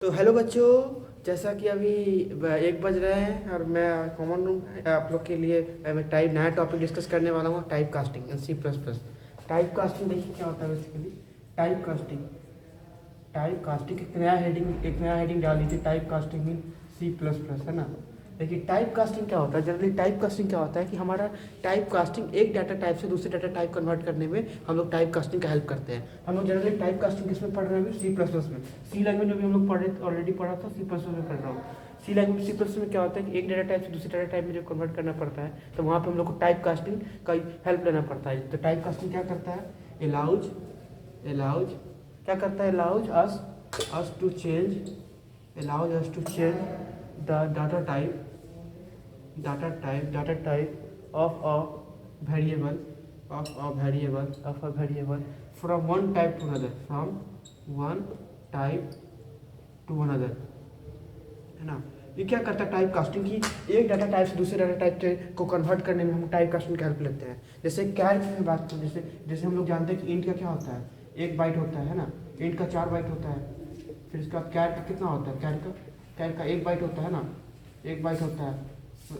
तो हेलो बच्चों, जैसा कि अभी 1 बज रहे हैं और मैं कॉमन रूम आप लोग के लिए मैं टाइप नया टॉपिक डिस्कस करने वाला हूँ, टाइप कास्टिंग इन C++। टाइप कास्टिंग देखिए क्या होता है basically. Type casting type casting एक नया हेडिंग डाल दीजिए, टाइप कास्टिंग इन C++, है ना। देखिए टाइप कास्टिंग क्या होता है। जनरली टाइप कास्टिंग क्या होता है कि हमारा टाइप कास्टिंग एक डाटा टाइप से दूसरे डाटा टाइप कन्वर्ट करने में हम लोग टाइप कास्टिंग का हेल्प करते हैं। हम लोग जनरली टाइप कास्टिंग किस में पढ़ रहे हैं? C++ में। सी लैंग्वेज में भी हम लोग ऑलरेडी पढ़ा था, C++ में पढ़ रहा हूँ। C++ में क्या होता है कि एक डाटा टाइप से दूसरे डाटा टाइप में जब कन्वर्ट करना पड़ता है तो वहाँ पे हम लोग को टाइप कास्टिंग का हेल्प लेना पड़ता है। तो टाइप कास्टिंग क्या करता है? अलाउज क्या करता है? Us to change allows us to change the data type of a variable from one type to another, है ना। ये क्या करता है टाइप कास्टिंग की? एक डाटा टाइप से दूसरे डाटा टाइप को कन्वर्ट करने में हम टाइप कास्टिंग की हेल्प लेते हैं। जैसे कैर की बात करें, जैसे जैसे हम लोग जानते हैं कि इंट का क्या होता है, 1 बाइट होता है ना। इंट का 4 बाइट होता है। फिर इसका कैर का कितना होता है? कैर का 1 बाइट होता है ना, 1 बाइट होता है।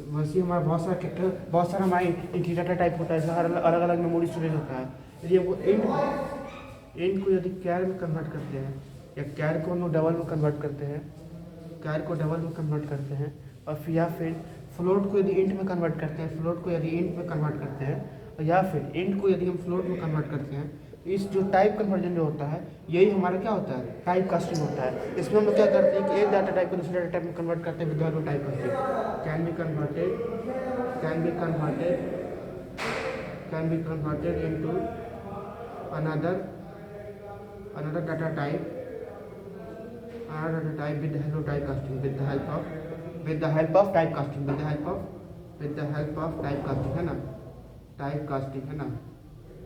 वैसे हमारा बहुत सारा हमारा इंट डाटा टाइप होता है, हर अलग अलग मेमोरी स्टोरेज होता है। यदि वो इंट को यदि कैर में कन्वर्ट करते हैं या कैर को हम लोग डबल में कन्वर्ट करते हैं, कैर को डबल में कन्वर्ट करते हैं और फिर या फिर फ्लोट को यदि इंट में कन्वर्ट करते हैं, फ्लोट को यदि इंट में कन्वर्ट करते हैं, और या फिर इंट को यदि हम फ्लोट में कन्वर्ट करते हैं, इस जो टाइप कन्वर्जन जो होता है यही हमारा क्या होता है? टाइप कास्टिंग होता है। इसमें हम लोग क्या करते हैं कि एक डाटा टाइप को दूसरे डाटा टाइप में कन्वर्ट करते हैं with type casting. Can be converted into another data type with the help of type casting, with the help of type casting, है ना। टाइप कास्टिंग है ना,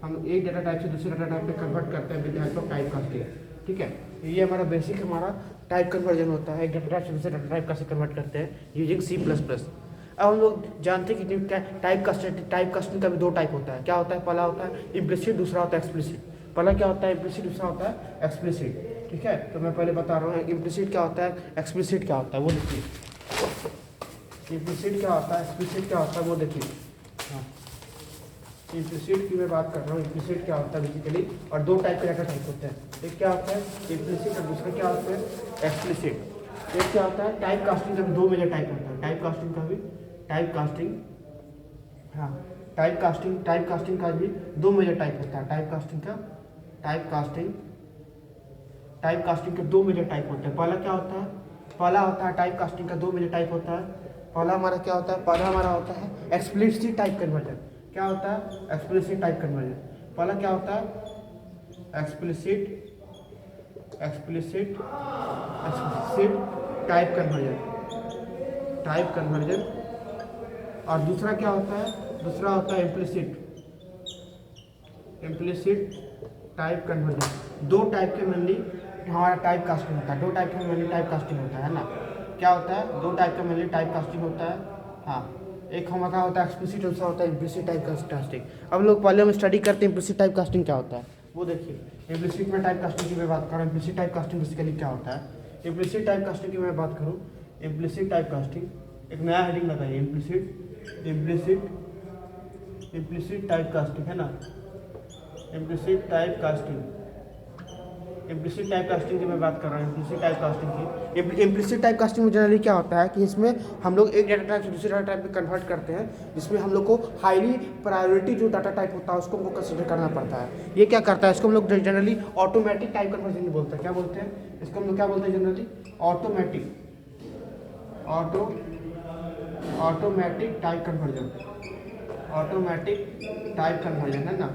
हम एक डाटा टाइप से दूसरे डाटा टाइप में कन्वर्ट करते हैं with the help of type casting. ठीक है, ये हमारा बेसिक हमारा टाइप कन्वर्जन होता है। एक डाटा टाइप से दूसरे डाटा टाइप कैसे कन्वर्ट करते हैं यूजिंग C++। अब हम लोग जानते हैं कि टाइप कास्टिंग का भी 2 टाइप होता है। क्या होता है? पहला होता है इम्प्लिसिट, दूसरा होता है एक्सप्लिसिट। पहला क्या होता है? इम्प्लिसिट, दूसरा होता है एक्सप्लिसिट। ठीक है, तो मैं पहले बता रहा हूँ इम्प्लिसिट क्या होता है, एक्सप्लिसिट क्या होता है, वो देखिए। इम्प्लिसिट क्या होता है, एक्सप्लिसिट क्या होता है, वो देखिए। हाँ, इम्प्लिसिट की मैं बात कर रहा हूँ। इम्प्लिसिट क्या होता है बेसिकली, और 2 टाइप के डाटा टाइप होते हैं। एक क्या होता है इम्प्लिसिट और दूसरा क्या होता है एक्सप्लिसिट। एक क्या होता है टाइप कास्टिंग का भी 2 मेजर टाइप होता है। टाइप कास्टिंग का भी हाँ टाइप कास्टिंग का भी 2 मेजर टाइप होता है। टाइप कास्टिंग के 2 मेजर टाइप होते हैं। पहला होता है टाइप कास्टिंग का 2 मेजर टाइप होता है। पहला हमारा होता है एक्सप्लिसिट टाइप कन्वर्जन। क्या होता है? Explicit type conversion. पहला क्या होता है? Explicit type conversion. और दूसरा क्या होता है? दूसरा होता है इम्प्लिसिट टाइप कन्वर्जन। 2 टाइप के मेनली हमारा टाइप कास्टिंग होता है। 2 टाइप का मेनली टाइप कास्टिंग होता है ना। क्या होता है? 2 टाइप का मेनली टाइप कास्टिंग होता है। हाँ, एक हमारा होता है एक्सप्लिसिट, दूसरा होता है इम्प्लिसिट टाइप कास्टिंग। अब लोग पहले हम स्टडी करते हैं इम्प्लिसिट टाइप कास्टिंग क्या होता है, वो देखिए। इम्प्लिसिट में टाइप कास्टिंग की मैं बात कर रहा हूँ। इम्प्लिसिट टाइप कास्टिंग बेसिकली क्या होता है? इम्प्लिसिट टाइप कास्टिंग की मैं बात करूँ, इम्प्लिसिट टाइप कास्टिंग एक नया हेडिंग लगाइए, इम्प्लिसिट टाइप कास्टिंग, है ना। इम्प्लिसिट टाइप कास्टिंग की मैं बात कर रहा हूँ। इम्प्लिसिट टाइप कास्टिंग में जनरली क्या होता है कि इसमें हम लोग एक डाटा टाइप से दूसरे डाटा टाइप में कन्वर्ट करते हैं, जिसमें हम लोग को हाईली प्रायोरिटी जो डाटा टाइप होता है उसको हमको कंसिडर करना पड़ता है। ये क्या करता है? इसको हम लोग जनरली ऑटोमेटिक टाइप कन्वर्जन बोलते हैं। क्या बोलते हैं इसको हम लोग? क्या बोलते हैं जनरली? ऑटोमेटिक टाइप कन्वर्जन, है ना।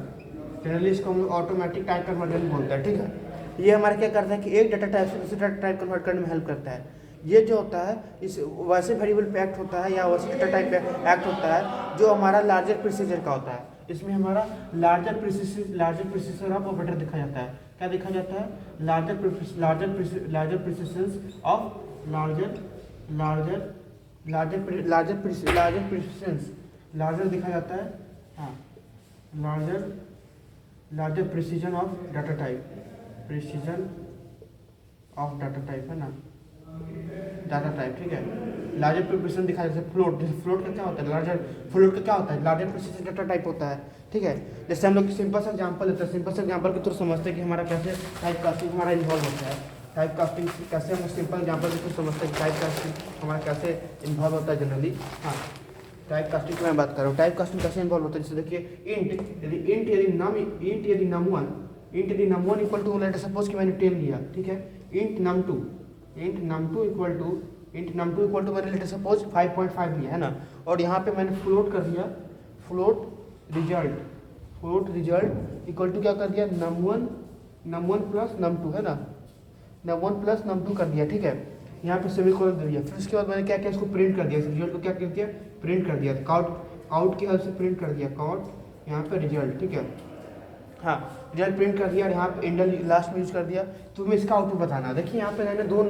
जनरली इसको हम लोग ऑटोमेटिक टाइप कन्वर्जन बोलते हैं। ठीक है, ये हमारे क्या करता है कि एक डाटा टाइप से दूसरे डाटा टाइप कन्वर्ट करने में हेल्प करता है। ये जो होता है इस वैसे वेरिएबल पे एक्ट होता है या वैसे डाटा टाइप पे एक्ट होता है जो हमारा लार्जर प्रिसीजर का होता है। इसमें हमारा लार्जर प्रिसीजन ऑफ ऑपरेटर दिखा जाता है। क्या दिखा जाता है? लार्जर दिखा जाता है। हाँ, larger precision of data type, है ना। डाटा टाइप, ठीक है। लार्जर प्रिपरेशन दिखा, जैसे फ्लोट, जैसे फ्लोट का क्या होता है, लार्जर फ्लोट का क्या होता है, लार्जर प्रिपरेशन डाटा टाइप होता है, ठीक है। जैसे हम लोग सिंपल सा एग्जांपल लेते हैं, सिंपल सा एग्जांपल के थ्रू समझते हैं कि हमारा कैसे टाइप कास्टिंग हमारा इन्वॉल्व होता है। टाइप कास्टिंग कैसे, हम सिंपल एग्जांपल के थ्रू समझते हैं कि टाइप कास्टिंग हमारा कैसे इन्वॉल्व होता है जनरली। हाँ, टाइप कास्टिंग की मैं बात कर रहा हूँ, टाइप कास्टिंग कैसे इन्वॉल्व होता है। जैसे देखिए इंट यदि num one equal to, let suppose कि मैंने 10 लिया, ठीक है। Int num two equal to मैंने लेट सपोज 5.5 लिया है ना, और यहाँ पे मैंने फ्लोट कर दिया, फ्लोट रिजल्ट इक्वल टू क्या कर दिया, num one plus num two है ना, num one plus num two कर दिया, ठीक है। यहाँ पे सेमीकोलन दे दिया। फिर उसके बाद मैंने क्या किया, इसको प्रिंट कर दिया, रिजल्ट को क्या कर दिया, प्रिंट कर दिया, काउट की हेल्प से प्रिंट कर दिया, काउट यहाँ पे रिजल्ट, ठीक है। हाँ, रिजल्ट प्रिंट कर दिया और यहाँ पे इंडल लास्ट में यूज कर दिया। तो हमें इसका आउटपुट बताना। देखिए यहाँ पे मैंने दो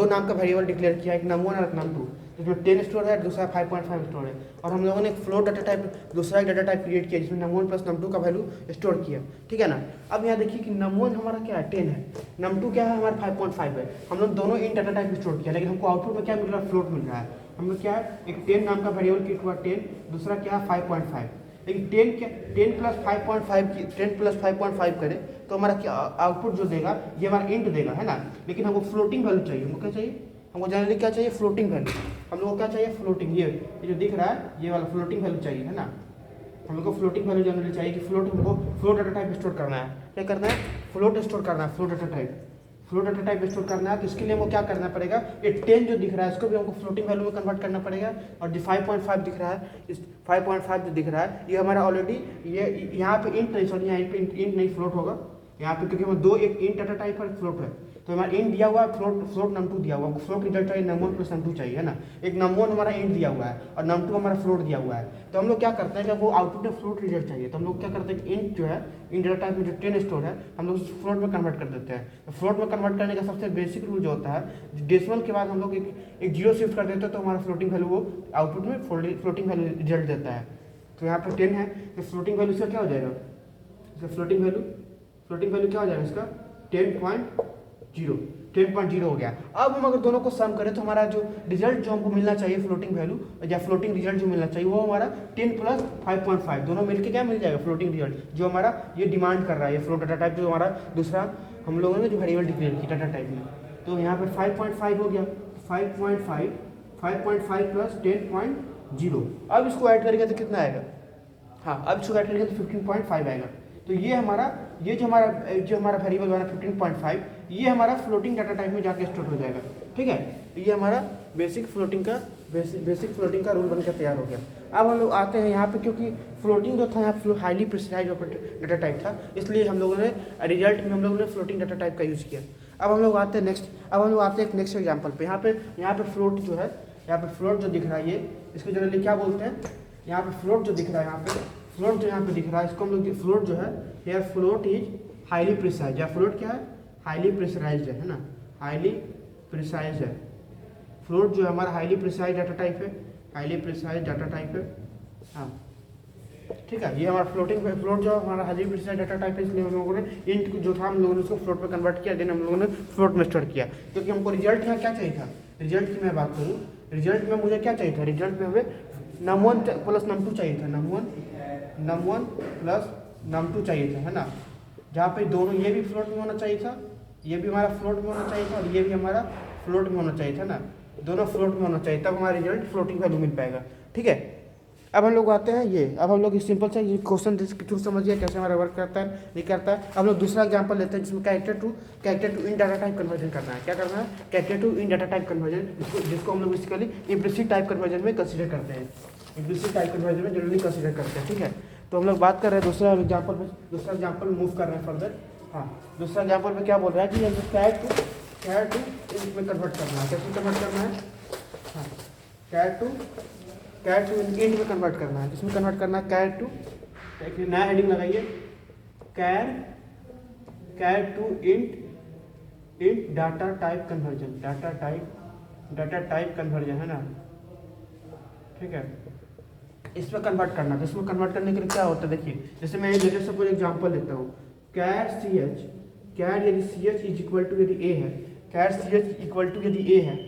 नाम का वेरिएबल डिक्लेयर किया, एक नम वन और एक नम टू, जिसमें 10 स्टोर है, दूसरा 5.5 स्टोर है। और हम लोगों ने एक फ्लोट डाटा टाइप, दूसरा एक डाटा टाइप क्रिएट किया जिसमें num one plus num two का वैल्यू स्टोर किया, ठीक है ना। अब यहाँ देखिए कि नम वन हमारा क्या है, 10 है, नम टू क्या है हमारा 5.5 है। हम लोग दोनों इन डाटा टाइप स्टोर किया, लेकिन हमको आउटपुट में क्या मिल रहा है, फ्लोट मिल रहा है। हम लोग क्या है, एक 10 नाम का वेरिएबल क्रिएट हुआ 10, दूसरा क्या है 5.5। लेकिन 10 प्लस 5.5 करें तो हमारा क्या आउटपुट जो देगा, ये हमारा इंट देगा, है ना। लेकिन हमको फ्लोटिंग वैल्यू चाहिए। हमको क्या चाहिए, हमको जनरली क्या चाहिए, फ्लोटिंग वैल्यू। हम लोग को क्या चाहिए, फ्लोटिंग, ये जो दिख रहा है ये वाला फ्लोटिंग वैल्यू चाहिए, है ना। हम लोग को फ्लोटिंग वैल्यू जनरली चाहिए कि हमको फ्लोट डाटा टाइप स्टोर करना है। क्या करना है, फ्लोट स्टोर करना है, फ्लोट डाटा टाइप स्टोर करना है। तो इसके लिए हमको क्या करना पड़ेगा, ये 10 जो दिख रहा है इसको भी हमको फ्लोटिंग वैल्यू में कन्वर्ट करना पड़ेगा। और जो 5.5 दिख रहा है, इस 5.5 जो दिख रहा है ये हमारा ऑलरेडी, ये यहाँ पे इंट नहीं, सॉरी यहाँ पे इंट नहीं, फ्लोट होगा यहाँ पे, क्योंकि हमें दो, एक इंट डाटा टाइप और फ्लोट है। तो हमारा इंट दिया हुआ है, फ्लोट नम टू दिया हुआ है, फ्लोट रिजल्ट चाहिए num one plus num two चाहिए, है ना। एक नम वन हमारा इंट दिया हुआ है और नम टू हमारा फ्लोट दिया हुआ है। तो हम लोग क्या करते हैं, जब वो आउटपुट में फ्लोट रिजल्ट चाहिए तो हम लोग क्या करते हैं, इंट जो है, इंट डाटा टाइप में जो 10 स्टोर है हम लोग फ्लोट में कन्वर्ट कर देते हैं। तो फ्लोट में कन्वर्ट करने का सबसे बेसिक रूल जो होता है, डेसिमल के बाद हम लोग एक जीरो शिफ्ट कर देते हैं तो हमारा फ्लोटिंग वैल्यू वो आउटपुट में फ्लोटिंग वैल्यू रिजल्ट देता है। तो यहाँ पर 10 है, तो फ्लोटिंग वैल्यू इसका क्या हो जाएगा, इसका फ्लोटिंग वैल्यू क्या हो जाएगा इसका, 10.0 हो गया। अब हम अगर दोनों को सम करें तो हमारा जो रिजल्ट जो हमको मिलना चाहिए, फ्लोटिंग वैल्यू या फ्लोटिंग रिजल्ट जो मिलना चाहिए वो हमारा 10 प्लस 5.5 दोनों मिलके क्या मिल जाएगा, फ्लोटिंग रिजल्ट, जो हमारा ये डिमांड कर रहा है, ये फ्लोट डाटा टाइप जो हमारा दूसरा हम लोगों ने जो वेरिएबल डिक्लेयर किया डाटा टाइप में। तो यहाँ पर 5.5 हो गया, 5.5 प्लस 10.0। अब इसको ऐड करेंगे तो कितना आएगा, हाँ अब इसको ऐड करेंगे तो 15.5 आएगा। तो ये जो हमारा वेरिएबल बना 15.5, ये हमारा फ्लोटिंग डाटा टाइप में जाके स्टोर हो जाएगा, ठीक है। तो ये हमारा बेसिक फ्लोटिंग का रूल बनकर तैयार हो गया। अब हम लोग आते हैं यहाँ पे, क्योंकि फ्लोटिंग जो था यहाँ हाईली प्रिसाइज डाटा टाइप था, इसलिए हम लोगों ने रिजल्ट में हम लोगों ने फ्लोटिंग डाटा टाइप का यूज़ किया। अब हम लोग आते हैं नेक्स्ट एग्जाम्पल पे। यहाँ पे फ्लोट जो है, यहाँ पे फ्लोट जो दिख रहा है, ये इसको जनरली क्या बोलते हैं, यहाँ पे फ्लोट जो दिख रहा है, फ्लोट जो यहाँ पे दिख रहा है, इसको हम लोग फ्लोट जो है, यार फ्लोट इज हाईली प्रिसाइज, या फ्लोट क्या है, हाईली प्रेशराइज्ड है ना, हाईली प्रिसाइज है। फ्लोट जो हमारा हाईली प्रिसाइज डाटा टाइप है, हाईली प्रिसाइज डाटा टाइप है, हाँ ठीक है। ये हमारा फ्लोट जो हमारा हाईली प्रिसाइज डाटा टाइप है, इसलिए हम लोगों ने इंट जो था हम लोगों ने उसको फ्लोट में कन्वर्ट किया, देन हम लोगों ने फ्लोट में स्टोर किया, क्योंकि हमको रिजल्ट यहाँ क्या चाहिए था, रिजल्ट की मैं बात करूँ, रिजल्ट में मुझे क्या चाहिए था, रिजल्ट में हमें num one plus num two चाहिए था, num one plus num two चाहिए था, है ना। जहाँ पे दोनों, ये भी फ्लोट में होना चाहिए था, ये भी हमारा फ्लोट में होना चाहिए था, और ये भी हमारा फ्लोट में होना चाहिए था ना, दोनों फ्लोट में होना चाहिए, तब हमारा रिजल्ट फ्लोटिंग वैल्यू मिल पाएगा, ठीक है। अब हम लोग आते हैं अब हम लोग सिंपल सा ये क्वेश्चन के थ्रू समझिए कैसे हमारा वर्क करता है, नहीं करता है। हम लोग दूसरा एग्जांपल लेते हैं जिसमें character to int data type conversion करना है। क्या करना है, character to int data type conversion, जिसको हम लोग बेसिकली इम्प्लिसिट टाइप कन्वर्जन में कंसीडर करते हैं, इम्प्लिसिट टाइप कन्वर्जन में जनरली कंसीडर करते हैं, ठीक है। तो हम लोग बात कर रहे हैं दूसरा एग्जाम्पल मूव कर रहे हैं फर्दर। हाँ, दूसरा एग्जाम्पल में क्या बोल रहा है कि कैरेक्टर टू इंट में कन्वर्ट करना है। कैसे कन्वर्ट करना है, हाँ कैरेक्टर टू इंट में कन्वर्ट करना है, जिसमें कन्वर्ट करना है कैरेक्टर टू, नया हेडिंग लगाइए, char to int data type conversion, data type conversion, है ना, ठीक है। इसमें कन्वर्ट करना है, इसमें कन्वर्ट करने के लिए क्या होता है, देखिए जैसे मैं लेटर सपोज एग्जांपल लेता हूँ, कैर यदि C H is equal to यदि ए है, char C H equal to यदि ए है,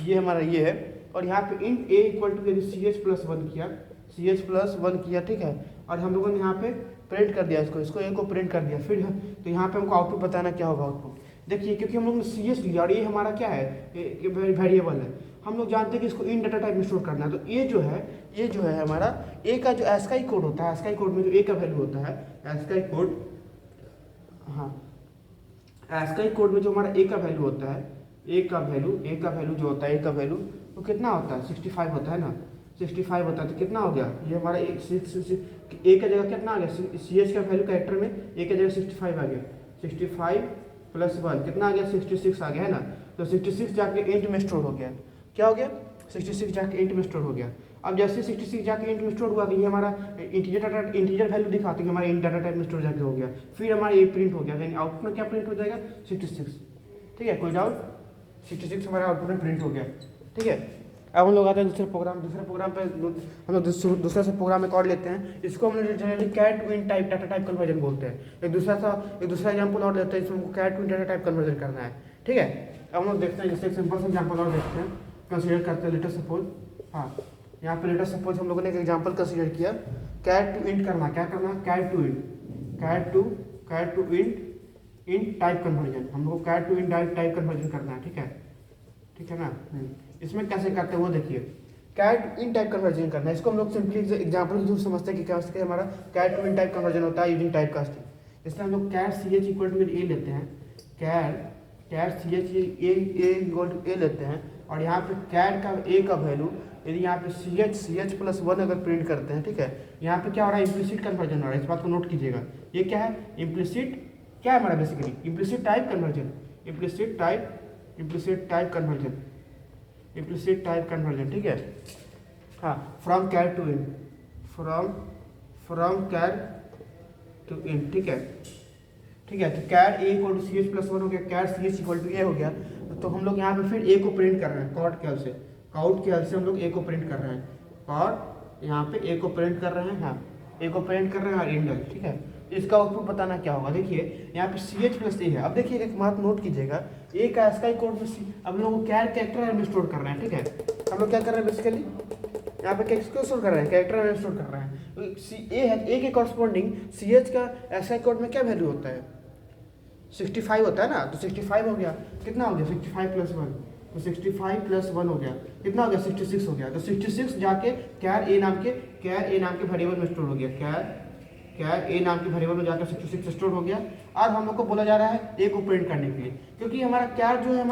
ये हमारा ये है, और यहाँ पे इंट ए इक्वल टू यदि सी एच प्लस वन किया, सी एच प्लस वन किया, ठीक है, और हम लोगों ने यहाँ पे प्रिंट कर दिया इसको ए को प्रिंट कर दिया, फिर तो यहाँ पे हमको आउटपुट बताना क्या होगा आउटपुट। देखिए क्योंकि हम लोग ने सी एच लिया और ये हमारा क्या है, वेरिएबल है, हम लोग जानते हैं कि इसको इन डाटा टाइप में स्टोर करना है, तो ये जो है हमारा ए का जो एस्काई कोड होता है, एस्काई कोड में जो ए का वैल्यू होता है, एस्काई कोड, हाँ एस्काई कोड में जो हमारा ए का वैल्यू होता है, ए का वैल्यू जो होता है, ए का वैल्यू तो कितना होता है 65 होता है ना, 65 होता है, तो कितना हो गया ये हमारा ए का जगह कितना आ गया, सी एच का वैल्यू कैरेक्टर में ए का जगह 65 आ गया, 65 प्लस 1 कितना आ गया 66 आ गया है ना, तो 66 जाके इंट में स्टोर हो गया, क्या हो गया 66 जाके इंट में स्टोर हो गया। अब जैसे 66 जाके इंट में स्टोर हुआ कि ये हमारा इंटीजर वैल्यू दिखाते हैं, हमारा इंट डाटा टाइप में स्टोर जाके हो गया, फिर हमारा ये प्रिंट हो गया, यानी आउटपुट में क्या प्रिंट हो जाएगा 66, ठीक है, कोई डाउट, 66 हमारा आउटपुट में प्रिंट हो गया, ठीक है। अब हम लोग आते हैं दूसरे प्रोग्राम पे, हम लोग दूसरा से प्रोग्राम एक और लेते हैं, इसको हम लोग generally char to int type data type conversion बोलते हैं। एक दूसरा एग्जाम्पल और लेते हैं, इसमें हमको char to int data type conversion करना है, ठीक है। अब हम लोग देखते हैं, जैसे एक सिंपल सा एग्जाम्पल और देखते हैं, कंसीडर करते हैं, लेटर सपोज, हाँ यहाँ पे लेटर सपोज हम लोगों ने एक एग्जाम्पल कंसीडर किया, कैर टू इंट करना, क्या करना है कैर टू इंट टाइप कन्वर्जन, हम लोग को कैर टू इंट टाइप कन्वर्जन करना है, ठीक है ना। इसमें कैसे करते हैं वो देखिए, कैर टू इन टाइप कन्वर्जन करना है, इसको हम लोग सिंपली एग्जाम्पल के थ्रू समझते हैं कि क्या हमारा char to int type conversion होता है यूजिंग टाइप कास्टिंग। इसलिए हम लोग char C H equal to a लेते हैं, char C h a equal to a लेते हैं, और यहाँ पे कैर का ए का वैल्यू यदि यहाँ पे सी एच प्लस वन अगर प्रिंट करते हैं, ठीक है, यहाँ पे क्या हो रहा है इम्प्लिसिट कन्वर्जन हो रहा है, इस बात को नोट कीजिएगा। ये क्या है इम्प्लिसिट, क्या है हमारा basically implicit type conversion, implicit type conversion, ठीक है, हाँ, from char to int, from char to int, ठीक है, तो char a equal to c h plus one हो गया, char C H equal to a हो गया, तो हम लोग यहाँ पे फिर ए को प्रिंट कर रहे हैं, काउट के हेल्प से हम लोग ए को प्रिंट कर रहे हैं, और यहाँ पे ए को प्रिंट कर रहे हैं, हाँ ए को प्रिंट कर रहे हैं और इंडल, ठीक है। इसका आउटपुट बताना क्या होगा, देखिए यहाँ पे सी एच प्लस ए है। अब देखिए एक बात नोट कीजिएगा, ए का एस्काई कोड में अब हम लोग कैरेक्टर में स्टोर कर रहे हैं, ठीक है, हम लोग क्या कर रहे हैं बेसिकली यहाँ पे किसको स्टोर कर रहे हैं, कैरेक्टर में स्टोर कर रहे हैं, ए है, ए के कॉरस्पॉन्डिंग सी एच का एस्काई कोड में क्या वैल्यू होता है 65 होता है ना, तो 65 हो गया, कितना हो गया 65 प्लस 1, तो 65 प्लस 1 हो गया, कितना हो गया 66 हो गया, तो 66 जाके कैर ए नाम के वेरिएबल में स्टोर हो गया, कैर ए नाम के वेरिएबल में जाकर 66 स्टोर हो गया। अब हम लोग को बोला जा रहा है ए को प्रिंट करने के लिए, क्योंकि हमारा कैर जो है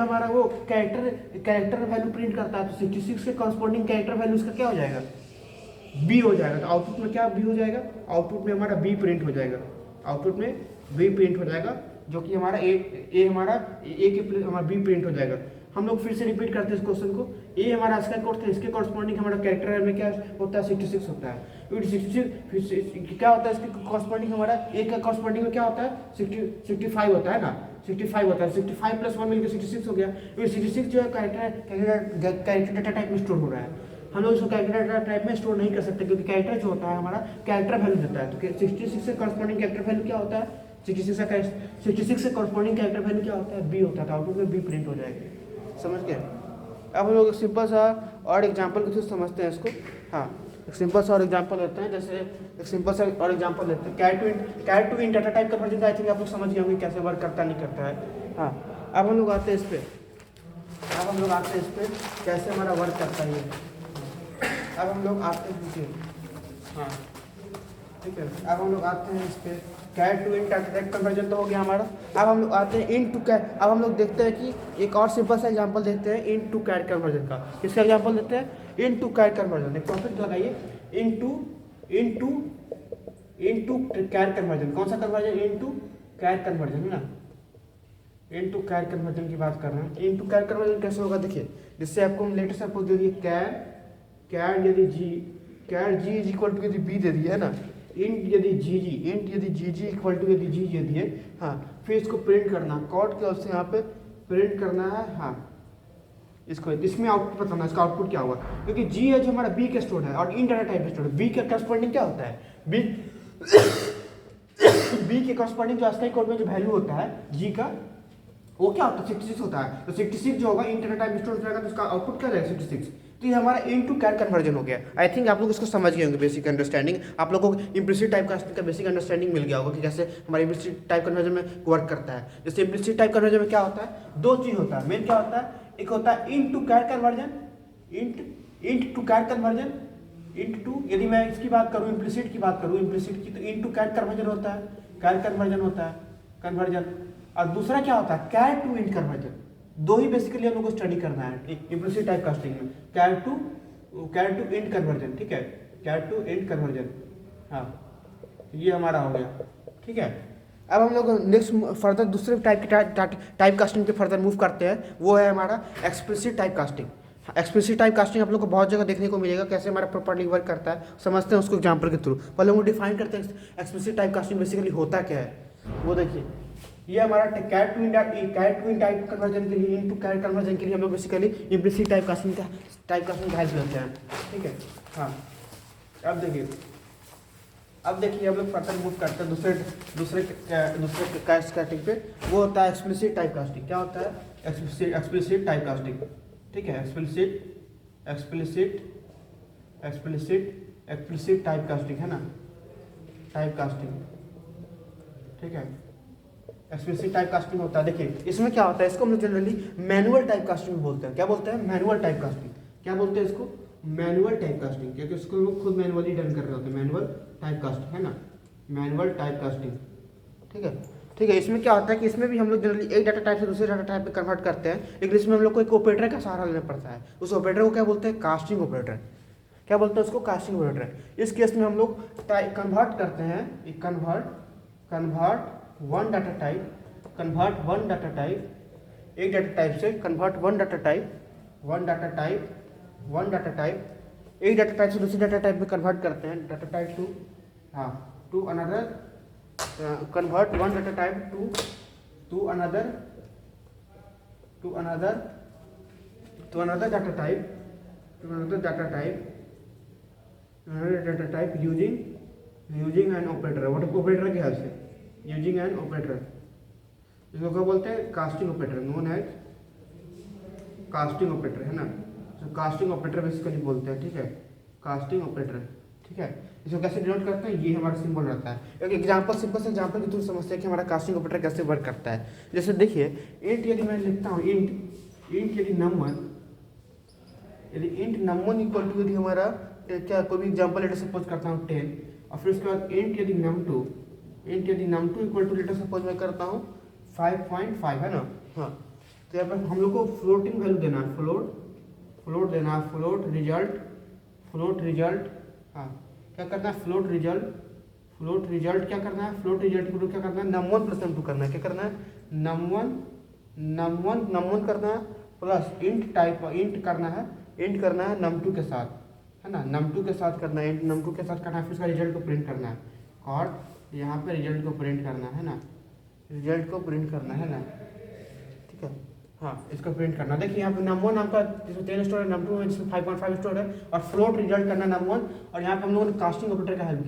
हमारा वो कैरेक्टर वैल्यू प्रिंट करता है, तो 66 के कॉरस्पॉन्डिंग कैरेक्टर वैल्यू उसका क्या हो जाएगा बी हो जाएगा, तो आउटपुट में क्या बी हो जाएगा, आउटपुट में हमारा बी प्रिंट हो जाएगा, आउटपुट में बी प्रिंट हो जाएगा, जो कि हमारा ए हमारा ए के हमारा बी प्रिंट हो जाएगा। हम लोग फिर से रिपीट करते हैं इस क्वेश्चन को, ए हमारा इसका कोड था, इसके कॉरस्पॉन्डिंग हमारा कैरेक्टर में क्या होता है 66 होता है, 66 फिर क्या होता है इसके कॉरस्पॉन्डिंग हमारा ए का कॉरस्पॉन्डिंग में क्या होता है 65 होता है ना, 65 होता है, 65 प्लस 1 मिलकर 66 हो गया, 66 जो है कैरेक्टर डाटा टाइप में स्टोर हो रहा है। हम लोग इसको कैरेक्टर डाटा टाइप में स्टोर नहीं कर सकते, क्योंकि कैरेक्टर जो होता है हमारा कैरेक्टर वैल्यू देता है, तो 66 से कॉरस्पॉन्डिंग कैरेक्टर वैल्यू क्या होता है 66 से कॉरस्पॉन्डिंग कैरेक्टर वैल्यू क्या होता है बी होता है, तो आउटपुट में बी प्रिंट हो जाएगा, समझ गए। अब हम लोग सिंपल सा और एग्जांपल के थ्रू समझते हैं इसको, हाँ एक सिंपल सा और एग्जांपल लेते हैं, जैसे एक सिंपल सा और एग्जांपल लेते हैं, char to int data type conversion का आई थिंक आप लोग समझ गए होंगे कैसे वर्क करता नहीं करता है। हाँ अब हम लोग आते हैं इस पर, कैसे हमारा वर्क करता है ये। अब हम लोग आते हैं, हाँ ठीक है, अब हम लोग आते हैं इस पर, char to int data type conversion तो हो गया हमारा। अब हम लोग आते हैं इन टू कैर, अब हम लोग देखते हैं कि एक और सिंपल सा एग्जांपल देखते हैं इन टू कैर कन्वर्जन का। किसका एग्जांपल देते हैं इन टू कैर कन्वर्जन, एक टॉपिक लगाइए इन टू कैर कन्वर्जन, कौन सा conversion int to char conversion है ना, इन टू कैर कन्वर्जन की बात कर रहे हैं। इन टू कैर कन्वर्जन कैसे होगा देखिए, जिससे आपको हम लेटर सपोज दे दिए कैर यदि जी इज इक्वल टू यदि बी दे दिया है ना, इंट यदि जी इक्वल टू यदि जी दे दिए, हाँ फिर इसको प्रिंट करना, कॉड के उससे यहाँ पे प्रिंट करना है, हाँ इसको इसमें आउटपुट बताना इसका आउटपुट क्या हुआ, क्योंकि जी है जो हमारा बी के स्टोर है और इन डाटा टाइप स्टोर है। बी के करस्पॉन्डिंग क्या होता है बी के करस्पॉन्डिंग जो आस्काई कोड में जो वैल्यू होता है जी का, वो क्या होता है 66 होता है, तो 66 जो होगा int डाटा टाइप स्टोर हो जाएगा, तो उसका आउटपुट क्या रहेगा 66। तो ये हमारा इन टू कैर कन्वर्जन हो गया। आई थिंक आप लोग इसको समझ गए होंगे, बेसिक अंडरस्टैंडिंग आप लोगों को इम्प्लिसिट टाइप कास्टिंग का बेसिक अंडरस्टैंडिंग मिल गया होगा कि कैसे हमारा इम्प्लिसिट टाइप कन्वर्जन में वर्क करता है। जैसे इम्प्लिसिट टाइप कन्वर्जन में क्या होता है, दो चीज होता है, मेन क्या होता है, एक होता है int to char conversion, int to char conversion, int to, यदि मैं इसकी बात करूँ इम्प्लिसिट की बात करूँ इम्प्लिसिट की, तो इन टू कैर कन्वर्जन होता है, कैर कन्वर्जन होता है, कन्वर्जन। और दूसरा क्या होता है, कैर टू इंट कन्वर्जन। दो ही बेसिकली हम लोग को स्टडी करना है इम्प्लिसिट टाइप कास्टिंग में, कैर टू इंट कन्वर्जन, ठीक है, कैर टू इंट कन्वर्जन। हाँ ये हमारा हो गया, ठीक है। अब हम लोग नेक्स्ट फर्दर दूसरे टाइप की टाइप कास्टिंग पे फर्दर मूव करते हैं, वो है हमारा explicit type casting. Explicit type casting आप लोग को बहुत जगह देखने को मिलेगा, कैसे हमारा प्रॉपर्ली वर्क करता है, समझते हैं उसको एग्जाम्पल के थ्रू। पहले हम डिफाइन करते हैं एक्सप्लिसिट टाइप कास्टिंग बेसिकली होता क्या है, वो देखिए। ये हमारा char to int type conversion के लिए, इनटू कैर कन्वर्जन के लिए हम लोग बेसिकली इम्प्लिसिट टाइप कास्टिंग का हेल्प लेते हैं, ठीक है। हाँ अब देखिए हम लोग फर्दर मूव करते हैं दूसरे कास्टिंग पे, वो होता है एक्सप्लिसिट टाइप कास्टिंग। क्या होता है एक्सप्लिसिट टाइप कास्टिंग, ठीक है। एक्सप्लिसिट टाइप कास्टिंग है ना, टाइप कास्टिंग, ठीक है। एक्सप्लिसिट टाइप कास्टिंग होता है, देखिए इसमें क्या होता है, इसको हम लोग जनरली मैनुअल टाइप कास्टिंग बोलते हैं। क्या बोलते हैं, मैनुअल टाइप कास्टिंग। क्या बोलते हैं इसको, मैनुअल टाइप कास्टिंग, क्योंकि इसको लोग खुद मैनुअली डन कर रहे होते हैं, मैनुअल टाइप कास्टिंग है ना, मैनुअल टाइप कास्टिंग, ठीक है। इसमें क्या होता है कि इसमें भी हम लोग जनरली एक डाटा टाइप से दूसरे डाटा टाइप में कन्वर्ट करते हैं, लेकिन इसमें हम लोग को एक ऑपरेटर का सहारा लेना पड़ता है। उस ऑपरेटर को क्या बोलते हैं, कास्टिंग ऑपरेटर। क्या बोलते हैं उसको, कास्टिंग ऑपरेटर। इस केस में हम लोग कन्वर्ट करते हैं, कन्वर्ट वन डाटा टाइप, एक डाटा टाइप से कन्वर्ट वन डाटा टाइप, एक डाटा टाइप से दूसरे डाटा टाइप में कन्वर्ट करते हैं, data type to another, convert one data type to another data type using an operator, operator की help से, यूजिंग एन ऑपरेटर, इसको क्या बोलते हैं, casting operator, known as casting operator, है ना। तो कास्टिंग ऑपरेटर बेसिकली बोलते हैं, ठीक है, कास्टिंग ऑपरेटर, ठीक है। इसको कैसे डिनोट करते हैं, ये हमारा सिंबल रहता है। एक एग्जांपल, सिंपल से एग्जांपल के थ्रू समझते हैं कि हमारा कास्टिंग ऑपरेटर कैसे वर्क करता है। जैसे देखिए इंट, यदि मैं लिखता हूँ इंट यदि नम1 इक्वल टू, यदि हमारा क्या कोई भी एग्जांपल लेटर सपोज करता हूँ 10, और फिर उसके बाद इंट यदि num2 equal to letter suppose मैं करता हूँ 5.5, है ना। हाँ तो यहाँ पर हम लोग को फ्लोटिंग वैल्यू देना है, फ्लोट देना है, फ्लोट रिजल्ट, हाँ क्या करना है, फ्लोट रिजल्ट क्या करना है, फ्लोट रिजल्ट को क्या करना है, num1 प्लस num2 करना है। क्या करना है, num1 करना है, प्लस इंट करना है num2 के साथ, है ना, num2 के साथ करना है, num2 के साथ करना है, फिर उसका रिजल्ट को प्रिंट करना है, और यहाँ पे रिजल्ट को प्रिंट करना है ना, ठीक है। हाँ इसको प्रिंट करना, देखिए यहाँ पे num1 आपका जिसमें 10 स्टोर है, num2 में जिसमें 5.5 स्टोर है, और फ्लोट रिजल्ट करना num1, और यहाँ पे हम लोगों ने कास्टिंग ऑपरेटर का हेल्प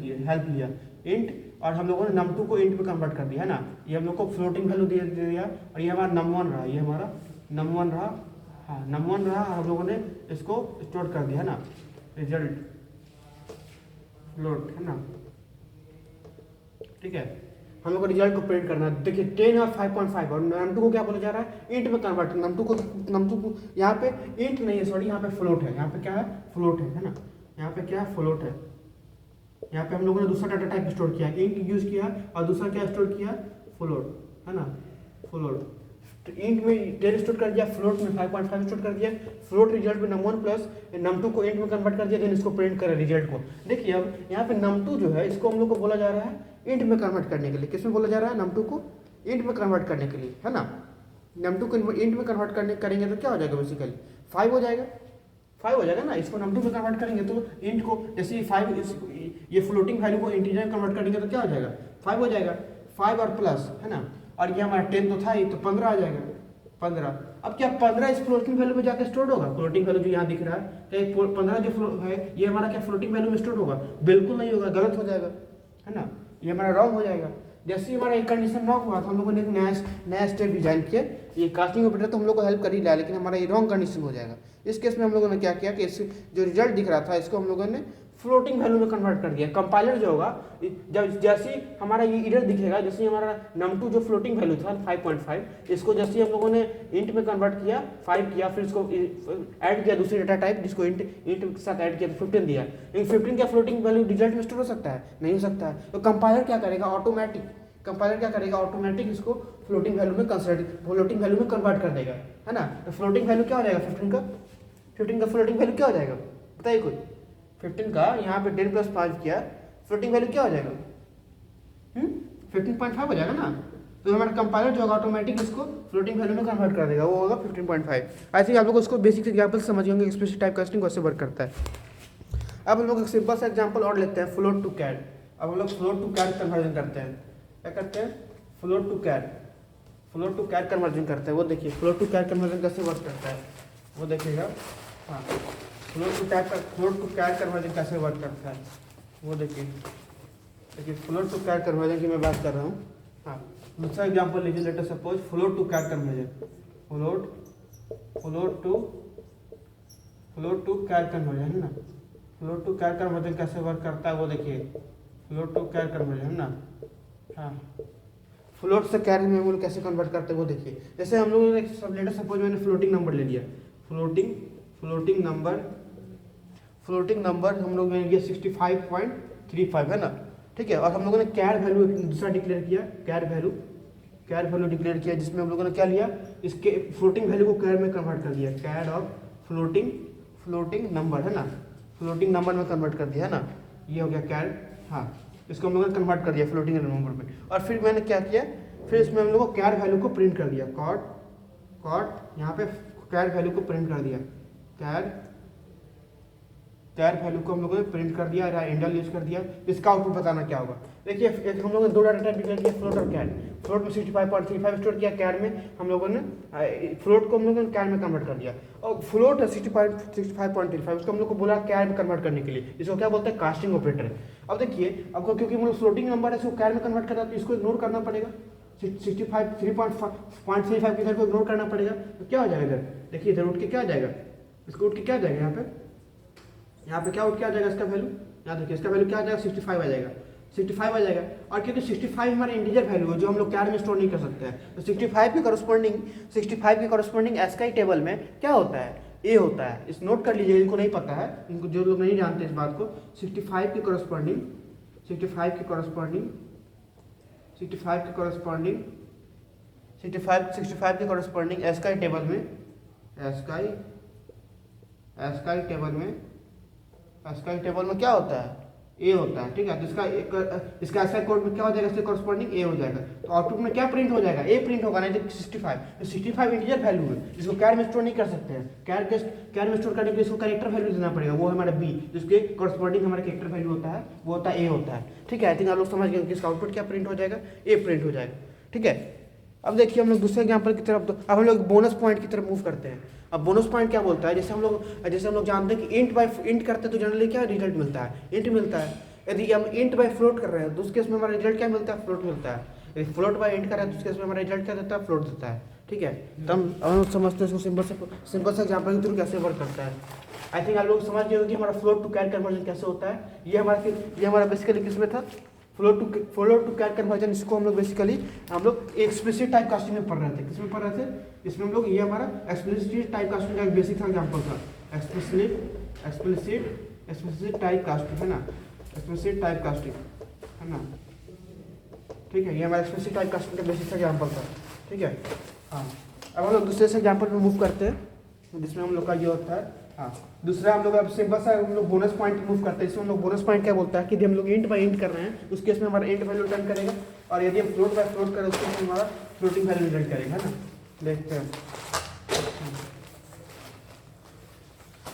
लिया इंट, और हम लोगों ने num2 को इंट में कन्वर्ट कर दिया, है ना। ये हम लोग को फ्लोटिंग वैल्यू दे दिया, और ये हमारा num1 रहा, हाँ num1 रहा, और हम लोगों ने इसको स्टोर कर दिया, है ना, रिजल्ट फ्लोट, है ना, ठीक है। हम लोग को रिजल्ट को प्रिंट करना है, देखिए 10 और 5.5, और num2 को क्या बोला जा रहा है, इंट में कन्वर्ट। num2 को यहाँ पे इंट नहीं है, सॉरी यहाँ पे फ्लोट है, यहाँ पे क्या है, फ्लोट है ना, यहाँ पे क्या है, फ्लोट है। यहाँ पे हम लोगों ने दूसरा डाटा टाइप स्टोर किया, इंट यूज किया, और दूसरा क्या स्टोर किया, फ्लोट, है ना, फ्लोट। तो इंट में 10 स्टोर कर दिया, फ्लोट में 5.5 स्टोर कर दिया, फ्लोट रिजल्ट में num1 प्लस num2 को इंट में कन्वर्ट कर दिया, देन इसको प्रिंट करें रिजल्ट को। देखिए अब यहाँ पे num2 जो है, इसको हम लोग को बोला जा रहा है इंट में कन्वर्ट करने के लिए। किस में बोला जा रहा है, num2 को इंट में कन्वर्ट करने के लिए, है ना। num2 को इंट में कन्वर्ट करेंगे तो क्या हो जाएगा, बेसिकली 5 हो जाएगा ना। इसको num2 में कन्वर्ट करेंगे तो इंट को, जैसे 5 ये फ्लोटिंग वैल्यू को इंटीजर में कन्वर्ट करेंगे तो क्या हो जाएगा, 5 हो जाएगा, 5 और प्लस, है ना, और ये हमारा 10 तो था ही, तो 15 आ जाएगा, 15। अब क्या 15 इस फ्लोटिंग वैल्यू में जाकर स्टोर होगा, फ्लोटिंग वैल्यू जो यहाँ दिख रहा है, तो 15 जो है ये हमारा क्या फ्लोटिंग वैल्यू में स्टोर होगा, बिल्कुल नहीं होगा, गलत हो जाएगा, है ना, ये हमारा रॉन्ग हो जाएगा। जैसे ही हमारा एक कंडीशन रॉन्ग हुआ तो हम लोगों ने एक नया स्टेप डिजाइन किया। ये कास्टिंग ऑपरेटर तो हम लोग को हेल्प कर ही रहा है, लेकिन हमारा ये रॉन्ग कंडीशन हो जाएगा। इस केस में हम लोगों ने क्या किया कि इस जो रिजल्ट दिख रहा था इसको हम लोगों ने फ्लोटिंग वैल्यू में कन्वर्ट कर दिया। कंपाइलर जो होगा जब जैसे ही हमारा ये एरर दिखेगा, जैसे ही हमारा num2 जो फ्लोटिंग वैल्यू था 5.5, इसको जैसे ही हम लोगों ने इंट में कन्वर्ट किया 5 किया, फिर इसको ऐड किया दूसरी डाटा टाइप जिसको इंट के साथ ऐड किया तो 15 दिया। लेकिन 15 का फ्लोटिंग वैल्यू रिजल्ट में स्टोर हो सकता है? नहीं हो सकता है। तो कंपाइलर क्या करेगा? ऑटोमेटिक इसको फ्लोटिंग वैल्यू में कन्वर्ट कर देगा, है ना। तो फ्लोटिंग वैल्यू क्या हो जाएगा 15 का फ्लोटिंग वैल्यू क्या हो जाएगा बताइए कोई? 15 का यहाँ पे 10 + 5 किया, फ्लोटिंग वैल्यू क्या हो जाएगा? 15.5 हो जाएगा ना। तो हमारा कंपाइलर जो होगा ऑटोमेटिक इसको फ्लोटिंग वैल्यू में कन्वर्ट कर देगा, वो होगा 15.5। आई थिंक आप लोग उसको बेसिक एग्जाम्पल समझ होंगे स्पेसिफिक टाइप कास्टिंग कैसे वर्क करता है। अब हम लोग एक सिंपल सा एग्जाम्पल और लेते हैं, फ्लोट टू कैड। अब हम लोग फ्लोट टू कैड कन्वर्जन करते हैं। क्या करते हैं? फ्लोट टू कैड कन्वर्जन करते हैं। वो देखिए फ्लोट टू कैड कन्वर्जन कैसे वर्क करता है वो देखिएगा। हाँ, फ्लोट टू कैड कन्वर्जन कैसे वर्क करता है वो देखिए फ्लोट टू कैड कन्वर्जन की मैं बात कर रहा हूँ। हाँ, दूसरा एग्जाम्पल लीजिए, let us suppose float to कैड कन्वर्जन। फ्लोट टू कैड कन्वर्जन है ना। फ्लोट टू कैड कन्वर्जन कैसे वर्क करता है वो देखिए। फ्लोट टू कैड कन्वर्जन है ना। हाँ, फ्लोट से कैर में हम लोग कैसे कन्वर्ट करते हैं वो देखिए। जैसे हम लोगों ने सब लेटर सपोज मैंने फ्लोटिंग नंबर ले लिया, फ्लोटिंग नंबर हम लोग ने लिया 65.35 है ना, ठीक है। और हम लोगों ने कैर वैल्यू दूसरा डिक्लेयर किया, कैर वैल्यू डिक्लेयर किया, जिसमें हम लोगों ने क्या लिया, इसके फ्लोटिंग वैल्यू को कैर में कन्वर्ट कर दिया। कैर ऑफ फ्लोटिंग नंबर है ना, फ्लोटिंग नंबर में कन्वर्ट कर दिया है ना, ये हो गया कैर। हाँ, इसको हम लोगों ने कन्वर्ट कर दिया फ्लोटिंग नंबर में। और फिर मैंने क्या किया, फिर इसमें हम लोगों को कैर वैल्यू को प्रिंट कर दिया। कॉट यहाँ पे कैर वैल्यू को प्रिंट कर दिया, कैर वैल्यू को हम लोगों ने प्रिंट कर दिया, इंडल यूज कर दिया। इसका आउटपुट बताना क्या होगा। देखिए हम लोगों ने दो डाटा टाइप डिक्लेयर किया, फ्लोट और कैर। फ्लोट में 65.35 स्टोर किया, कैर में हम लोगों ने फ्लोट को हम लोगों ने कैर में कन्वर्ट कर दिया। और फ्लोट है 65.35, उसको हम लोग को बोला कैर में कन्वर्ट करने के लिए, इसको क्या बोलते हैं? Casting operator. अब देखिए आपको, क्योंकि हम लोग फ्लोटिंग नंबर है इसको कैर में कन्वर्ट कर रहा है, तो इसको इग्नोर करना पड़ेगा। 3.5 की इधर को इग्नोर करना पड़ेगा। तो क्या हो जाएगा इधर? देखिए इधर उठ के क्या आ जाएगा, इसको उठ के क्या आ जाएगा, यहाँ पे क्या उठ के आ जाएगा इसका वैल्यू। यहाँ देखिए इसका वैल्यू क्या आ जाएगा, 65 आ जाएगा, 65 आ जाएगा। और क्योंकि 65 हमारा इंटीजर वैल्यू है जो हम लोग कैर में स्टोर नहीं कर सकते हैं, तो 65 के कॉरस्पॉन्डिंग एस्काई टेबल में क्या होता है? ए होता है। इस नोट कर लीजिए, इनको नहीं पता है, इनको जो लोग नहीं जानते इस बात को। 65 के कॉरस्पॉन्डिंग एस्काई टेबल में क्या होता है? ए होता है, ठीक है। तो इसका एस्काई कोड में क्या हो जाएगा, इसके कॉरस्पॉन्डिंग ए हो जाएगा। तो आउटपुट में क्या प्रिंट हो जाएगा? ए प्रिंट होगा, नहीं तो 65। तो 65 इंटीजर वैल्यू है जिसको कैर में स्टोर नहीं कर सकते हैं। कैर में स्टोर करने के लिए इसको कैरेक्टर वैल्यू देना पड़ेगा, वो है हमारा बी, जिसके कॉरस्पॉन्डिंग हमारा कैरेक्टर वैल्यू होता है, वो होता है ए होता है, ठीक है। आई थिंक आप लोग समझ गए कि इसका आउटपुट क्या प्रिंट हो जाएगा, ए प्रिंट हो जाएगा, ठीक है। अब देखिए हम लोग दूसरे एग्जाम्पल की तरफ, अब हम लोग बोनस पॉइंट की तरफ मूव करते हैं। अब बोनस पॉइंट क्या बोलता है, जैसे हम लोग जानते हैं कि इंट बाय इंट करते हैं तो जनरली क्या रिजल्ट मिलता है, इंट मिलता है। यदि हम इंट बाय फ्लोट कर रहे हैं तो उस केस में हमारा रिजल्ट क्या मिलता है, फ्लोट मिलता है। यदि फ्लोट बाय इंट कर रहे हैं तो उस केस में हमारा रिजल्ट क्या देता है, फ्लोट देता है, ठीक है। तो हम समझते हैं इसको सिंपल सा एग्जाम्पल के थ्रू कैसे वर्क करता है। आई थिंक आप लोग समझ गए होंगे कि हमारा फ्लोट टू कैर कन्वर्जन कैसे होता है। ये हमारा बेसिकली किस में था, फ्लोट टू कैर कन्वर्जन। इसको हम लोग बेसिकली एक्सप्लिसिट टाइप कास्टिंग में पढ़ रहे थे। किसमें पढ़ रहे थे? इसमें हम लोग, ये हमारा एक्सप्लिसिट टाइप कास्टिंग का एक बेसिक था एग्जाम्पल था। एक्सप्लिसिट टाइप कास्टिंग है ना, एक्सप्लिसिट टाइप कास्टिंग है ना, ठीक है। ये हमारा एक्सप्लिसिट टाइप कास्टिंग का बेसिक एग्जाम्पल था, ठीक है। हाँ, अब हम लोग दूसरे से एग्जाम्पल में मूव करते हैं, जिसमें हम लोग का ये होता है। हाँ, दूसरा हम लोग अब सिंपल सा हम लोग बोनस पॉइंट मूव करते हैं। इसमें हम लोग बोनस पॉइंट क्या बोलता है कि यदि हम लोग इंट बाय इंट कर रहे हैं उस केस में हमारा इंट वैल्यू रिटर्न करेगा, और यदि हम फ्लोट बाय फ्लोट करें उस केस में हमारा फ्लोटिंग वैल्यू रिटर्न करेगा, है ना। देखते हैं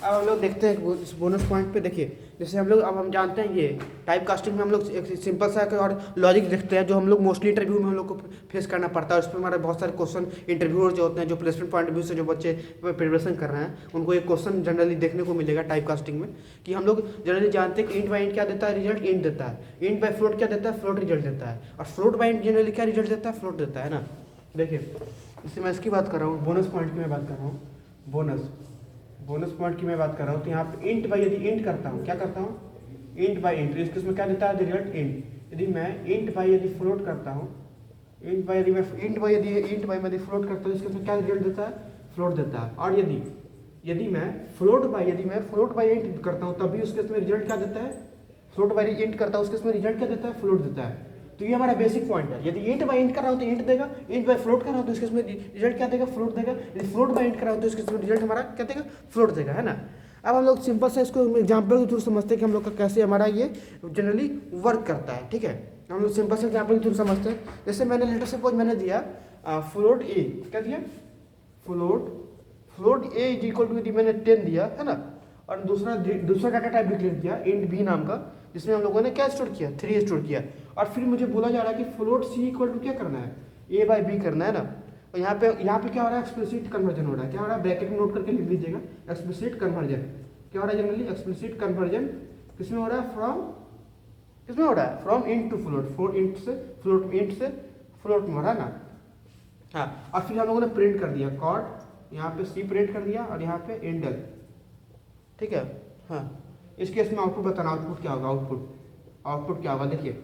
अब हम लोग देखते हैं इस बोनस पॉइंट पे। देखिए जैसे हम लोग अब हम जानते हैं ये टाइप कास्टिंग में हम लोग एक सिंपल सा और लॉजिक देखते हैं जो हम लोग मोस्टली इंटरव्यू में हम लोग को फेस करना पड़ता है। उस पर हमारे बहुत सारे क्वेश्चन इंटरव्यूअर जो होते हैं, जो प्लेसमेंट पॉइंट ऑफ व्यू से जो बच्चे प्रिपरेशन कर रहे हैं, उनको एक क्वेश्चन जनरली देखने को मिलेगा टाइप कास्टिंग में कि हम लोग जनरली जानते हैं कि इंट बाई इंट क्या देता है, रिजल्ट इंट देता है। इंट बाई फ्लोट क्या देता है, फ्लोट रिजल्ट देता है। और फ्लोट बाई इंट जनरली क्या रिजल्ट देता है, फ्लोट देता है ना। देखिए इससे मैं इसकी बात कर रहा हूँ, बोनस पॉइंट की मैं बात कर रहा हूँ, बोनस पॉइंट की मैं बात कर रहा हूँ। तो यहाँ पे इंट बाई यदि इंट करता हूँ, क्या करता हूँ, इंट बाई इंट, इसके इसमें क्या देता है, रिजल्ट इंट। यदि मैं इंट बाई यदि फ्लोट करता हूँ, इंट बाई यदि मैं इंट बाई यदि फ्लोट करता हूँ, इसके इसमें क्या रिजल्ट देता है, फ्लोट देता है। और यदि मैं फ्लोट बाई इंट करता हूँ, तभी उसके इसमें रिजल्ट क्या देता है, फ्लोट बाई इंट करता हूँ, उसके इसमें रिजल्ट क्या देता है, फ्लोट देता है। तो ये हमारा बेसिक पॉइंट है। यदि इंट बाई इंट कर रहा हूँ तो इंट देगा, इंट बाई फ्लोट कर रहा हूँ तो इसके इसमें रिजल्ट क्या देगा, फ्लोट देगा। यदि फ्लोट बाई इंट कर रहा हूँ तो इसके इसमें रिजल्ट हमारा क्या देगा, फ्लोट देगा, है ना। अब हम लोग सिंपल सा इसको एग्जाम्पल के थ्रू समझते हैं कि हम लोग का कैसे हमारा ये जनरली वर्क करता है। ठीक है, हम लोग सिंपल से एग्जाम्पल के थ्रू समझते हैं। जैसे मैंने लेटर सपोज मैंने दिया फ्लोट ए, क्या दिया, float A is equal to, यदि मैंने 10 दिया है ना, और दूसरा डाटा टाइप डिक्लेयर किया इंट बी नाम का, जिसमें हम लोगों ने क्या स्टोर किया, 3 स्टोर किया। और फिर मुझे बोला जा रहा है कि फ्लोट सी इक्वल टू क्या करना है, ए बाई बी करना है ना। और यहाँ पे क्या हो रहा है, एक्सप्लिसिट कन्वर्जन हो रहा है। क्या हो रहा है, ब्रैकेट में नोट करके लिख लीजिएगा, एक्सप्लिसिट कन्वर्जन। क्या हो रहा है जनरली, एक्सप्लिसिट कन्वर्जन किसमें हो रहा है, किसमें हो रहा है, from int to float, int से फ्लोट में हो रहा है ना। हाँ, और फिर हम लोगों ने प्रिंट कर दिया कॉर्ड, यहाँ पे सी प्रिंट कर दिया और यहाँ पे एंडल। ठीक है, हाँ, इस केस में आउटपुट बताना, आउटपुट क्या होगा, आउटपुट क्या होगा। देखिए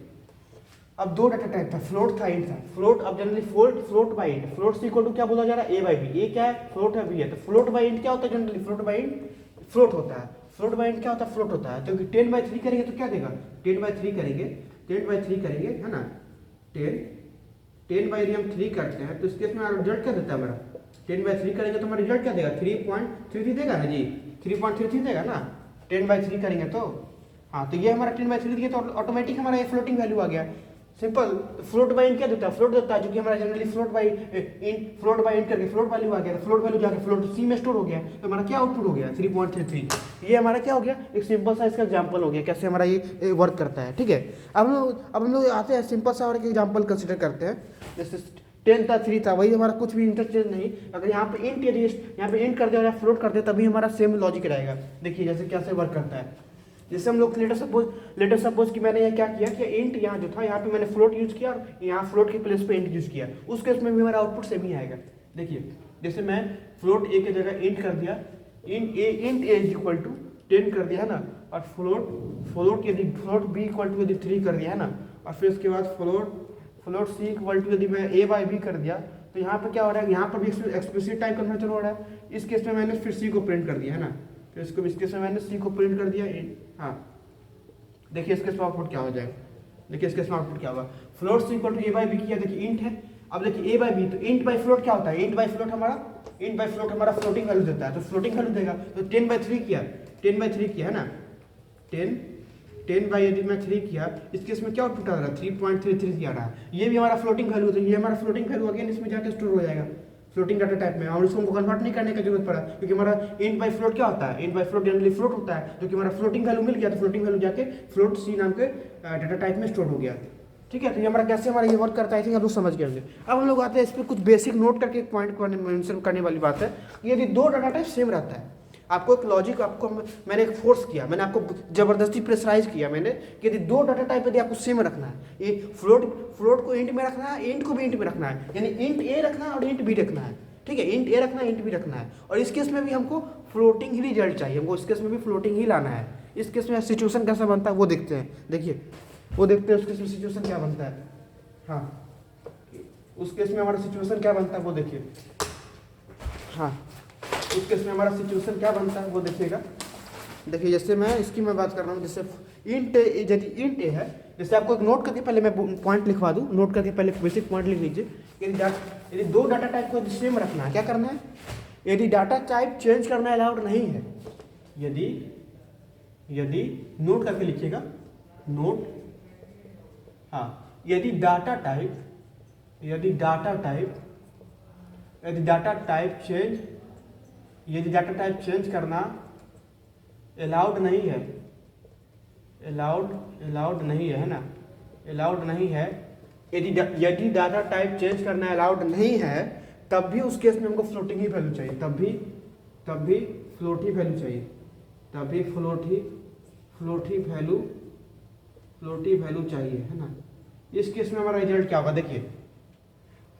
अब दो डाटा टाइप था, फ्लोट था, इंट था। फ्लोट अब generally float by int, float से इक्वल टू क्या बोला जा रहा है, ए बाई बी। ए क्या है, फ्लोट है, बी है। तो फ्लोट बाई इंट क्या होता है, generally float by int float होता है। फ्लोट बाई इंट क्या होता है, फ्लोट होता है। क्योंकि 10/3 करेंगे तो क्या देगा, 10/3 करेंगे, है ना। 10/3 हम 3 करते हैं तो इसके इसमें रिजल्ट क्या देता है हमारा, 10/3 करेंगे तो हमारा रिजल्ट क्या देगा, 3.33 देगा ना जी, 3.33 देगा ना 10/3 करेंगे तो। हाँ, तो ये हमारा 10/3 दिया तो ऑटोमेटिक हमारा ये फ्लोटिंग वैल्यू आ गया, सिंपल। तो फ्लोट बाई इंट क्या देता है, फ्लोट देता है, जो कि हमारा जनरली फ्लोट बाई इंट करके फ्लोट वैल्यू आ गया। तो फ्लोट वैल्यू जाके फ्लोट सी में स्टोर हो गया, तो हमारा क्या आउटपुट हो गया, 3.33। ये हमारा क्या हो गया, एक सिंपल सा इसका एग्जांपल हो गया कैसे हमारा ये वर्क करता है। ठीक है, अब हम लोग आते हैं सिंपल सा और एक एग्जांपल कंसिडर करते हैं। जैसे 10 था, 3 था, वही हमारा कुछ भी इंटरचेंज नहीं। अगर यहाँ पे इंट यदि यहाँ पे इंट कर दिया या फ्लोट कर दिया, तभी हमारा सेम लॉजिक रहेगा। देखिए जैसे कैसे वर्क करता है। जैसे हम लोग लेटर सपोज कि मैंने यहाँ क्या किया कि इंट यहाँ जो था, यहाँ पे मैंने फ्लोट यूज किया और यहाँ फ्लोट के प्लेस पे इंट यूज किया, उस केस में भी हमारा आउटपुट सेम ही आएगा। देखिए जैसे मैं फ्लोट ए की जगह इंट कर दिया, int A is equal to 10 कर दिया है ना, और फ्लोट बी इक्वल टू यदि 3 कर दिया है ना, और फिर उसके बाद फ्लोट सी इक्वल टू यदि मैं ए बाई बी कर दिया, तो यहाँ पर क्या हो रहा है, यहाँ पर भी एक्सप्लिसिट टाइप कन्वर्जन हो रहा है। इस केस में मैंने फिर सी को प्रिंट कर दिया है ना, तो इसको इस केस में मैंने सी को प्रिंट कर दिया। हाँ, देखिए इसके इसमें आउटपुट क्या हो जाएगा, देखिए इसके इसमें आउटपुट क्या होगा, float C equal to A by B किया, देखिए इंट है। अब देखिए ए बाई बी, तो इंट बाई फ्लोट क्या होता है, इंट बाई फ्लोट हमारा फ्लोटिंग वैल्यू देता है, तो फ्लोटिंग वैल्यू देगा। तो 10/3 किया, 10/3 किया है ना, 10 बाई यदि मैं 3 किया, इस केस में क्या आउटपुट आ रहा है, 3.33 आ रहा है। ये भी हमारा फ्लोटिंग वैल्यू होता है, ये हमारा फ्लोटिंग वैल्यू अगेन इसमें जाकर स्टोर हो जाएगा फ्लोटिंग डाटा टाइप में, और इसको कन्वर्ट नहीं करने की जरूरत पड़ा, क्योंकि हमारा इंट बाई फ्लोट क्या होता है, int by float generally float होता है, जो कि हमारा फ्लोटिंग वैल्यू मिल गया, तो फ्लोटिंग वैल्यू जाके फ्लोट सी नाम के डाटा टाइप में स्टोर हो गया। ठीक है, तो ये हमारा कैसे हमारा ये वर्क करता है, आई थिंक आप लोग समझ गए होंगे। अब हम लोग आते हैं इस पर कुछ बेसिक नोट करके एक पॉइंट मेंशन करने वाली बात है। यदि दो डाटा टाइप सेम रहता है, आपको एक लॉजिक, आपको मैंने एक फोर्स किया, मैंने आपको जबरदस्ती प्रेशराइज किया मैंने कि यदि दो डाटा टाइप यदि आपको सेम रखना है, ये फ्लोट को इंट में रखना है, इंट को भी इंट में रखना है, यानी इंट ए रखना है और इंट बी रखना है। ठीक है, इंट ए रखना है, इंट बी रखना है, और इस केस में भी हमको फ्लोटिंग ही रिजल्ट चाहिए, हमको इस केस में भी फ्लोटिंग ही लाना है। इस केस में सिचुएशन कैसा बनता है वो देखते हैं, देखिए वो देखते हैं उस केस में सिचुएशन क्या बनता है। हाँ, उस केस में हमारा सिचुएशन क्या बनता है वो देखिए। हाँ, उस केस में हमारा सिचुएशन क्या बनता है वो देखिएगा। देखिए जैसे मैं इसकी मैं बात कर रहा हूँ, जैसे इंट यदि इंट ए है, जैसे आपको एक नोट करके पहले मैं पॉइंट लिखवा दूँ, नोट करके पहले बेसिक पॉइंट लिख लीजिए। यदि दो डाटा टाइप को सेम रखना है, क्या करना है, यदि डाटा टाइप चेंज करना अलाउड नहीं है, यदि नोट करके लिखिएगा, नोट, हाँ, यदि डाटा टाइप चेंज करना अलाउड नहीं है, अलाउड नहीं है ना, अलाउड नहीं है। यदि डाटा टाइप चेंज करना अलाउड नहीं है तब भी उस केस में हमको फ्लोटिंग ही वैल्यू चाहिए, तब भी फ्लोट ही वैल्यू चाहिए, तभी फ्लोटी वैल्यू चाहिए, है ना। इस केस में हमारा रिजल्ट क्या होगा देखिए,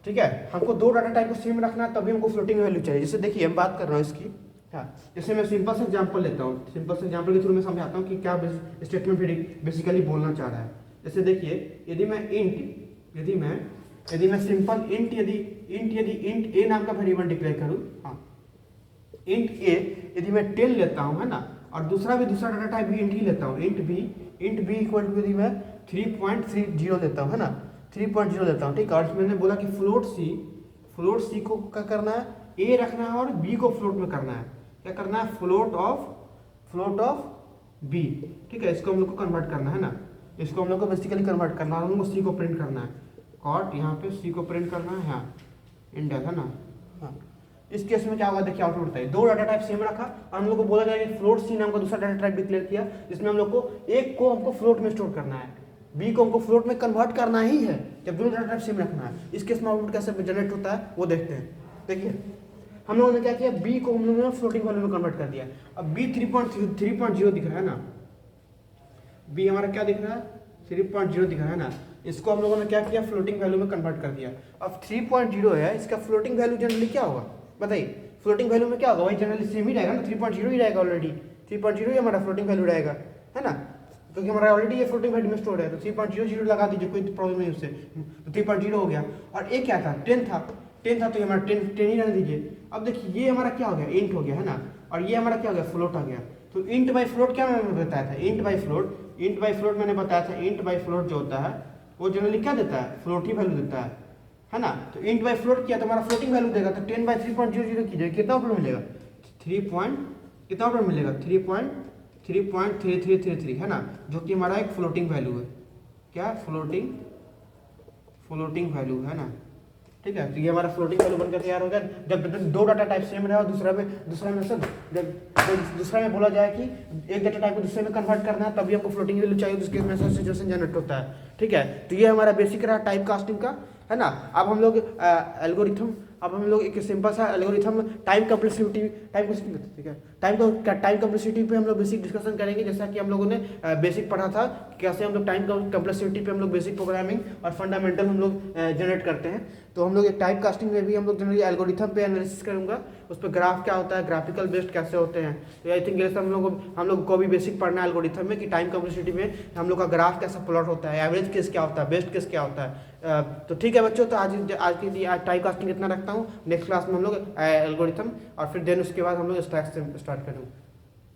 ठीक है। हमको दो डाटा टाइप को सेम रखना है तभी हमको फ्लोटिंग वैल्यू चाहिए। जैसे देखिए हम बात कर रहा हूँ इसकी, हाँ, जैसे मैं सिंपल से एग्जांपल लेता हूँ, सिंपल से एग्जांपल के थ्रू मैं समझाता हूँ कि क्या स्टेटमेंट बेसिकली बोलना चाह रहा है। जैसे देखिए यदि मैं सिंपल इंट इंट ए नाम का वेरिएबल डिक्लेयर करूँ, हाँ, इंट ए यदि मैं 10 लेता हूँ, है ना, और दूसरा डाटा टाइप भी इंट ही लेता हूँ, इंट बी इक्वल टू यदि मैं 3.30 लेता हूँ, है ना, 3.0 लेता हूँ, ठीक है। और मैंने बोला कि फ्लोट सी को क्या करना है, ए रखना है और बी को फ्लोट में करना है, क्या करना है, फ्लोट ऑफ बी, ठीक है। इसको हम लोग को कन्वर्ट करना है ना, इसको हम लोग को बेसिकली कन्वर्ट करना है, हम लोग को सी को प्रिंट करना है, कॉट यहाँ पे सी को प्रिंट करना है, हाँ, इंडेक्स, है ना, हाँ। इस केस में क्या होगा देखिए, आउटपुट बताइए, दो डाटा टाइप सेम रखा और हम लोग को बोला जाएगा फ्लोट सी नाम का दूसरा डाटा टाइप डिक्लेयर किया, जिसमें हम लोग को एक को हमको फ्लोट में स्टोर करना है, बी को हमको फ्लोट में कन्वर्ट करना ही है, जब दोनों डाटा टाइप सेम रखना है। इस केस में आउटपुट कैसे जनरेट होता है वो देखते हैं। देखिए हम लोगों ने क्या किया, बी को हम लोगों ने फ्लोटिंग वैल्यू में कन्वर्ट कर दिया। अब बी 3.0 दिख रहा है ना, बी हमारा क्या दिख रहा है, 3.0 दिख रहा है ना, इसको हम लोगों ने क्या किया, फ्लोटिंग वैल्यू में कन्वर्ट कर दिया। अब 3.0 है, इसका फ्लोटिंग वैल्यू जनरली क्या होगा बताइए, फ्लोटिंग वैल्यू में क्या होगा, वही जनरली सेम ही रहेगा ना, 3.0 ही रहेगा, ऑलरेडी 3.0 ही हमारा फ्लोटिंग वैल्यू रहेगा, है ना, क्योंकि हमारा ऑलरेडी ये फ्लोटिंग वैल्यू में स्टोर है, तो 3.00 लगा दीजिए, कोई प्रॉब्लम नहीं उससे, तो 3.0 हो गया। और ये क्या था, 10 था, तो ये हमारा 10 ही रहने दीजिए। अब देखिए ये हमारा क्या हो गया, इंट हो गया, है ना, और ये हमारा क्या हो गया, फ्लोट आ गया। तो इंट बाई फ्लोट क्या मैंने बताया था, इंट बाई फ्लोट मैंने बताया था, इंट बाई फ्लोट जो होता है वो जनरली क्या देता है, फ्लोट ही वैल्यू देता है ना। तो इंट बाई फ्लोट किया तो हमारा फ्लोटिंग वैल्यू देगा, तो 10/3.00 कीजिए, कितना आउटपुट मिलेगा, 3.3333, है ना, जो कि हमारा एक फ्लोटिंग वैल्यू है, क्या फ्लोटिंग वैल्यू है ना, ठीक है। तो ये हमारा फ्लोटिंग वैल्यू बनकर तैयार हो गया। जब दो डाटा टाइप सेम रहे और दूसरा में सब जब दूसरा में बोला जाए कि एक डाटा टाइप को दूसरे में कन्वर्ट करना है तभी हमको फ्लोटिंग वैल्यू चाहिए, उसके में सिचुएशन जनरेट होता है, ठीक है। तो ये हमारा बेसिक रहा टाइप कास्टिंग का, है ना। अब हम लोग एक सिंपल सा एल्गोरिथम टाइम कम्प्लेक्सिटी पे हम लोग बेसिक डिस्कशन करेंगे। जैसा कि हम लोगों ने बेसिक पढ़ा था कैसे हम लोग टाइम कम्प्लेक्सिटी पे हम लोग बेसिक प्रोग्रामिंग और फंडामेंटल हम लोग जनरेट करते हैं। तो हम लोग एक टाइप कास्टिंग में भी हम लोग जनरली एल्गोरिथम पे एनालिसिस करूंगा, उस पर ग्राफ क्या होता है, ग्राफिकल बेस्ड कैसे होते हैं। तो आई थिंक ये सब हम लोग को भी बेसिक पढ़ना है एल्गोरिथम में कि टाइम कम्प्लेक्सिटी में हम लोग का ग्राफ कैसा प्लॉट होता है, एवरेज केस क्या होता है, बेस्ट केस क्या होता है। तो ठीक है बच्चों, तो आज के लिए टाइप कास्टिंग इतना रखता हूँ। नेक्स्ट क्लास में हम लोग एल्गोरिथम और फिर देन उसके बाद हम लोग स्टैक्स से स्टार्ट करेंगे।